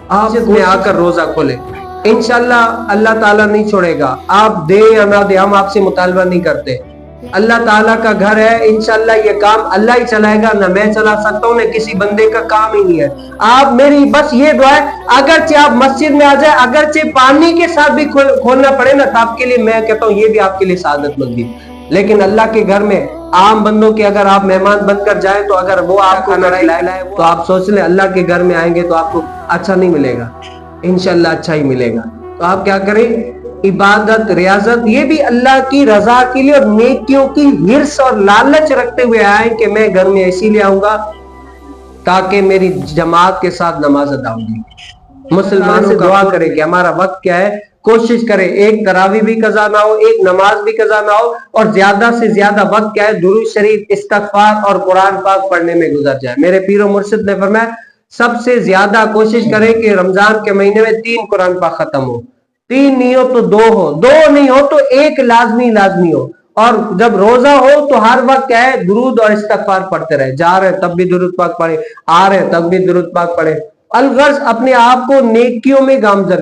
آپ میں آ کر روزہ کھولیں، انشاءاللہ اللہ تعالیٰ نہیں چھوڑے گا. آپ دیں یا نہ دیں، ہم آپ سے مطالبہ نہیں کرتے. اللہ تعالیٰ کا گھر ہے، انشاءاللہ یہ کام اللہ ہی چلائے گا، نہ میں چلا سکتا ہوں، نہ کسی بندے کا کام ہی نہیں ہے. آپ میری بس یہ دعا ہے، اگرچہ آپ مسجد میں آ جائے، اگرچہ پانی کے ساتھ بھی کھولنا پڑے نا، تو آپ کے لیے میں کہتا ہوں یہ بھی آپ کے لیے سعادت مندی. لیکن اللہ کے گھر میں عام بندوں کے اگر آپ مہمان بن کر جائیں تو اگر وہ آپ کو کھانا کھلائے تو آپ سوچ لیں اللہ کے گھر میں آئیں گے تو آپ کو اچھا نہیں ملے گا، انشاءاللہ اچھا ہی ملے گا. تو آپ کیا کریں، عبادت ریاضت یہ بھی اللہ کی رضا کے لیے اور نیکیوں کی ہرس اور لالچ رکھتے ہوئے آئیں کہ میں گھر میں اسی لیے آؤں گا تاکہ میری جماعت کے ساتھ نماز ادا ہوگی. مسلمانوں سے دعا کرے کہ ہمارا وقت کیا ہے، کوشش کرے ایک تراویح بھی قضا نہ ہو، ایک نماز بھی قضا نہ ہو، اور زیادہ سے زیادہ وقت کیا ہے درود شریف، استغفار اور قرآن پاک پڑھنے میں گزر جائے. میرے پیر و مرشد نے فرمایا سب سے زیادہ کوشش کرے کہ رمضان کے مہینے میں 3 قرآن پاک ختم ہو، 3 نہیں ہو تو 2 ہو، 2 نہیں ہو تو 1 لازمی ہو. اور جب روزہ ہو تو ہر وقت کیا ہے درود اور استغفار پڑھتے رہے، جا رہے تب بھی درود پاک پڑھے، آ رہے تب بھی درود پاک پڑھے. الغرض اپنے آپ کو نیکیوں میں گامزن